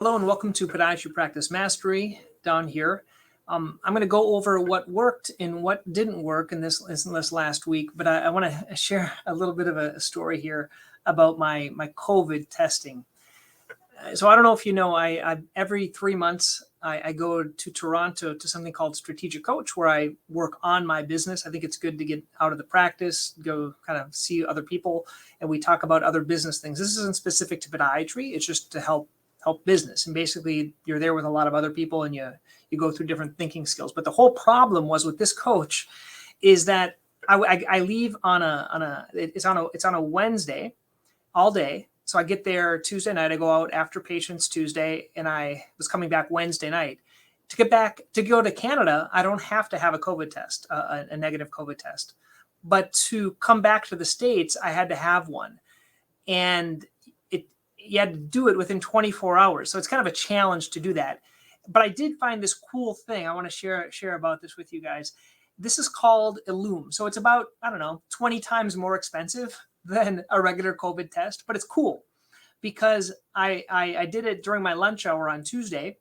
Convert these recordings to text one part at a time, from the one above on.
Hello and welcome to Podiatry Practice Mastery down here. I'm going to go over what worked and what didn't work in this last week, but I want to share a little bit of a story here about my COVID testing. So I don't know if you know, I every 3 months I go to Toronto to something called Strategic Coach, where I work on my business. I think it's good to get out of the practice, go kind of see other people, and we talk about other business things. This isn't specific to podiatry. It's just to help business. And basically you're there with a lot of other people and you go through different thinking skills. But the whole problem was with this coach is that I leave on a Wednesday all day. So I get there Tuesday night, I go out after patients Tuesday, and I was coming back Wednesday night. To go to Canada, I don't have to have a COVID test, a negative COVID test. But to come back to the States, I had to have one. And you had to do it within 24 hours. So it's kind of a challenge to do that. But I did find this cool thing. I want to share about this with you guys. This is called Illume. So it's about, 20 times more expensive than a regular COVID test, but it's cool because I did it during my lunch hour on Tuesday.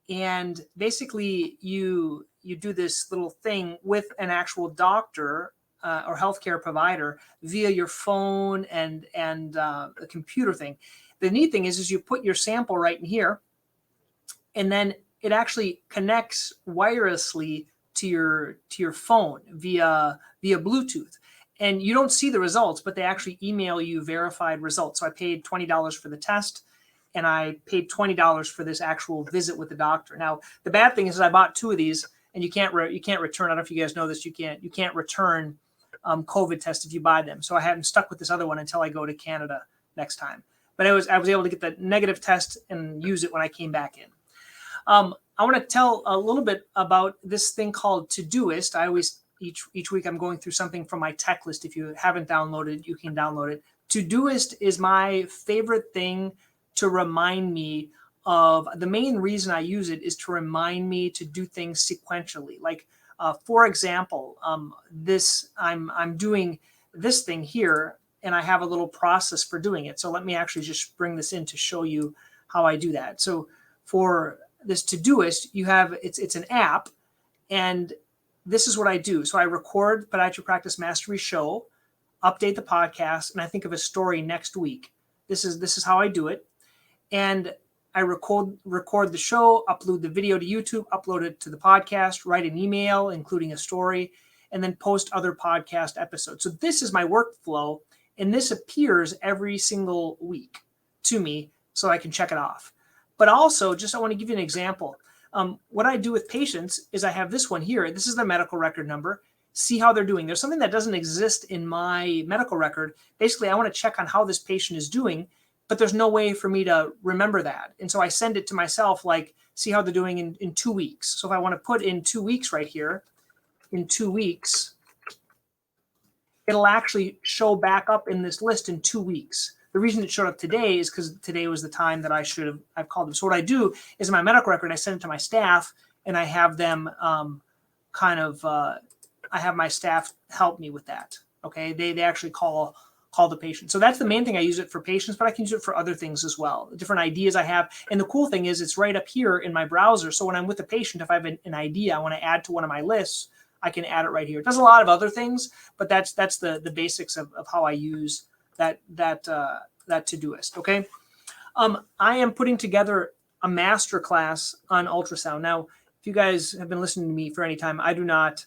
And basically you do this little thing with an actual doctor or healthcare provider via your phone and a computer thing. The neat thing is you put your sample right in here, and then it actually connects wirelessly to your phone via Bluetooth. And you don't see the results, but they actually email you verified results. So I paid $20 for the test, and I paid $20 for this actual visit with the doctor. Now, the bad thing is I bought 2 of these, and you can't return. I don't know if you guys know this. You can't return COVID tests if you buy them. So I haven't stuck with this other one until I go to Canada next time. But I was able to get the negative test and use it when I came back in. I want to tell a little bit about this thing called Todoist. I always each week I'm going through something from my tech list. If you haven't downloaded, you can download it. Todoist is my favorite thing to remind me of. The main reason I use it is to remind me to do things sequentially. Like for example, I'm doing this thing here, and I have a little process for doing it. So let me actually just bring this in to show you how I do that. So for this Todoist, it's an app, and this is what I do. So I record Podiatry Practice Mastery Show, update the podcast, and I think of a story next week. This is how I do it. And I record the show, upload the video to YouTube, upload it to the podcast, write an email, including a story, and then post other podcast episodes. So this is my workflow. And this appears every single week to me so I can check it off. But also, I want to give you an example. What I do with patients is I have this one here. This is their medical record number. See how they're doing. There's something that doesn't exist in my medical record. Basically, I want to check on how this patient is doing, but there's no way for me to remember that. And so I send it to myself, like, see how they're doing in 2 weeks. So if I want to put in 2 weeks right here, in 2 weeks, it'll actually show back up in this list in 2 weeks. The reason it showed up today is because today was the time that I've called them. So what I do is in my medical record, I send it to my staff, and I have them I have my staff help me with that. Okay. They actually call the patient. So that's the main thing. I use it for patients, but I can use it for other things as well. Different ideas I have. And the cool thing is it's right up here in my browser. So when I'm with a patient, if I have an idea I want to add to one of my lists, I can add it right here. It does a lot of other things, but that's the basics of how I use that Todoist. Okay. I am putting together a master class on ultrasound. Now, if you guys have been listening to me for any time, I do not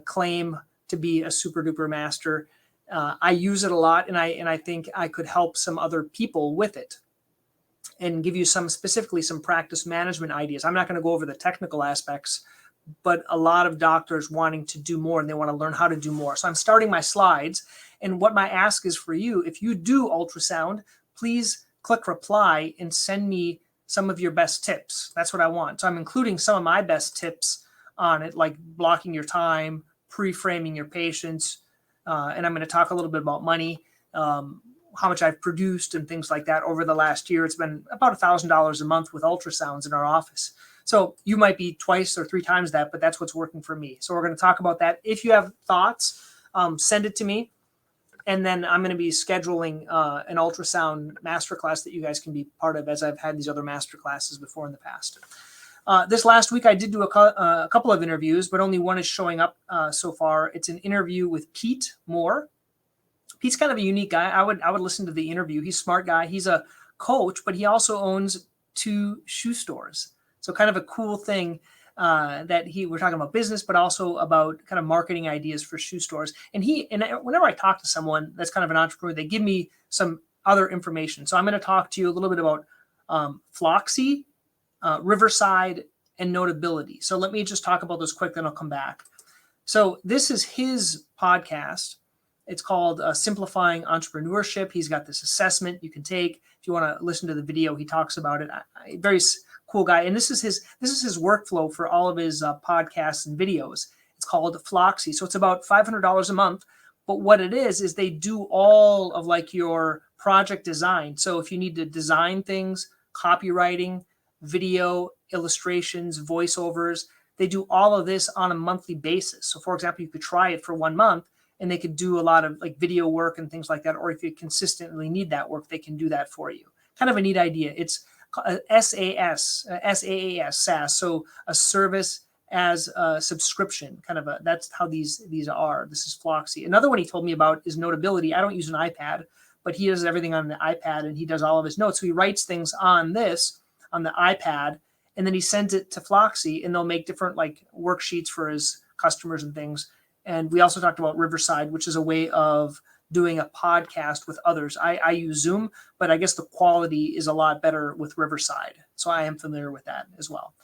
claim to be a super duper master. I use it a lot, and I think I could help some other people with it and give you specifically some practice management ideas. I'm not going to go over the technical aspects, but a lot of doctors wanting to do more, and they want to learn how to do more. So I'm starting my slides. And what my ask is for you, if you do ultrasound, please click reply and send me some of your best tips. That's what I want. So I'm including some of my best tips on it, like blocking your time, pre-framing your patients. And I'm going to talk a little bit about money, how much I've produced and things like that over the last year. It's been about $1,000 a month with ultrasounds in our office. So you might be 2 or 3 times that, but that's what's working for me. So we're going to talk about that. If you have thoughts, send it to me. And then I'm going to be scheduling an ultrasound masterclass that you guys can be part of, as I've had these other masterclasses before in the past. This last week, I did do a couple of interviews, but only one is showing up so far. It's an interview with Pete Moore. Pete's kind of a unique guy. I would listen to the interview. He's a smart guy. He's a coach, but he also owns 2 shoe stores. So kind of a cool thing that we're talking about business, but also about kind of marketing ideas for shoe stores. And whenever I talk to someone that's kind of an entrepreneur, they give me some other information. So I'm going to talk to you a little bit about Floxy, Riverside, and Notability. So let me just talk about those quick, then I'll come back. So this is his podcast. It's called Simplifying Entrepreneurship. He's got this assessment you can take. If you want to listen to the video, he talks about it. Very cool guy. And this is his workflow for all of his podcasts and videos. It's called Floxy. So it's about $500 a month. But what it is they do all of like your project design. So if you need to design things, copywriting, video, illustrations, voiceovers, they do all of this on a monthly basis. So for example, you could try it for 1 month and they could do a lot of like video work and things like that. Or if you consistently need that work, they can do that for you. Kind of a neat idea. It's SaaS. So a service as a subscription, that's how these are. This is Floxy. Another one he told me about is Notability. I don't use an iPad, but he does everything on the iPad and he does all of his notes. So he writes things on the iPad, and then he sends it to Floxy, and they'll make different like worksheets for his customers and things. And we also talked about Riverside, which is a way of doing a podcast with others. I use Zoom, but I guess the quality is a lot better with Riverside. So I am familiar with that as well.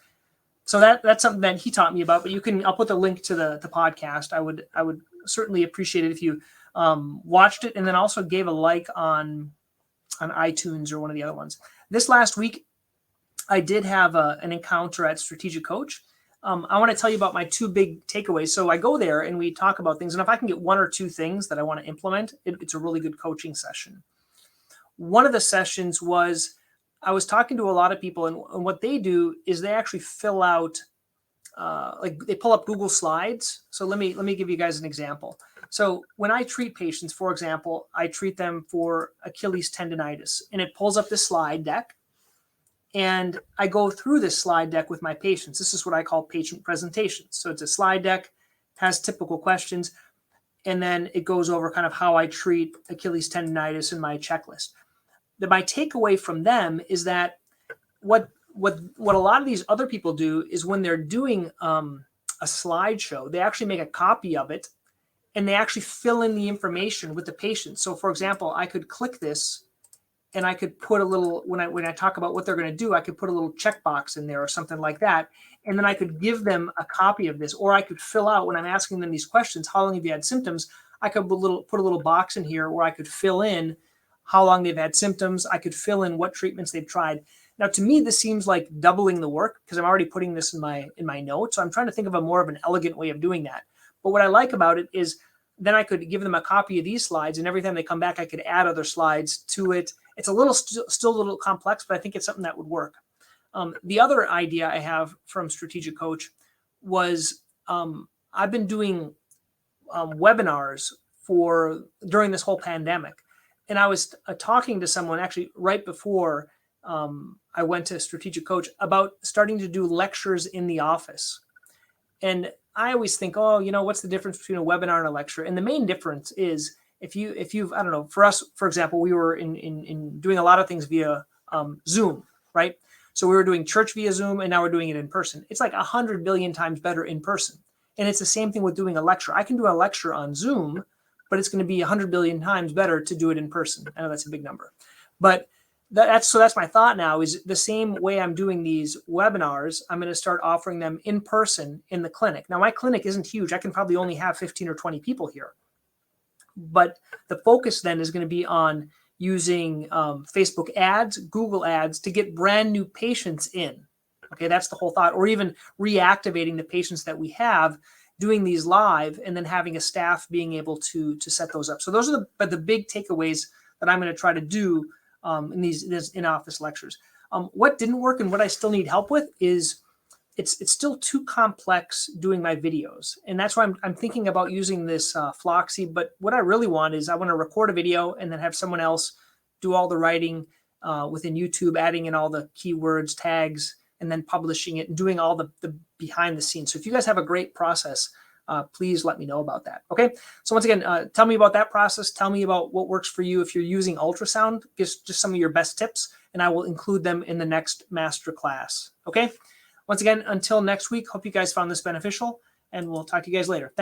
So that's something that he taught me about, but I'll put the link to the podcast. I would certainly appreciate it if you watched it and then also gave a like on iTunes or one of the other ones. This last week, I did have an encounter at Strategic Coach. I want to tell you about my 2 big takeaways. So I go there and we talk about things. And if I can get 1 or 2 things that I want to implement, it's a really good coaching session. One of the sessions was I was talking to a lot of people, and what they do is they actually fill out, they pull up Google Slides. So let me give you guys an example. So when I treat patients, for example, I treat them for Achilles tendonitis, and it pulls up this slide deck. And I go through this slide deck with my patients. This is what I call patient presentations. So it's a slide deck, has typical questions, and then it goes over kind of how I treat Achilles tendonitis in my checklist. My takeaway from them is that what a lot of these other people do is when they're doing a slideshow, they actually make a copy of it, and they actually fill in the information with the patient. So for example, I could click this, and I could put a little, when I talk about what they're going to do, I could put a little checkbox in there or something like that. And then I could give them a copy of this, or I could fill out when I'm asking them these questions, how long have you had symptoms? I could put a little box in here where I could fill in how long they've had symptoms. I could fill in what treatments they've tried. Now, to me, this seems like doubling the work because I'm already putting this in my notes. So I'm trying to think of a more of an elegant way of doing that. But what I like about it is then I could give them a copy of these slides, and every time they come back, I could add other slides to it. It's a little still a little complex, but I think it's something that would work. The other idea I have from Strategic Coach was I've been doing webinars during this whole pandemic. And I was talking to someone actually right before I went to Strategic Coach about starting to do lectures in the office. And I always think, what's the difference between a webinar and a lecture? And the main difference is if you've, I don't know, for us, for example, we were in doing a lot of things via Zoom, right? So we were doing church via Zoom, and now we're doing it in person. It's like 100 billion times better in person. And it's the same thing with doing a lecture. I can do a lecture on Zoom, but it's going to be 100 billion times better to do it in person. I know that's a big number, but that's my thought now is the same way I'm doing these webinars, I'm going to start offering them in person in the clinic. Now, my clinic isn't huge. I can probably only have 15 or 20 people here. But the focus then is going to be on using Facebook ads, Google ads to get brand new patients in. Okay, that's the whole thought. Or even reactivating the patients that we have, doing these live, and then having a staff being able to set those up. So those are the big takeaways that I'm going to try to do in these in-office lectures. What didn't work and what I still need help with is it's still too complex doing my videos. And that's why I'm thinking about using this Floxy. But what I really want is I want to record a video and then have someone else do all the writing within YouTube, adding in all the keywords, tags, and then publishing it and doing all the behind the scenes. So if you guys have a great process, please let me know about that. Okay. So once again, tell me about that process. Tell me about what works for you. If you're using ultrasound, just some of your best tips, and I will include them in the next master class. Okay. Once again, until next week, hope you guys found this beneficial, and we'll talk to you guys later. Thanks.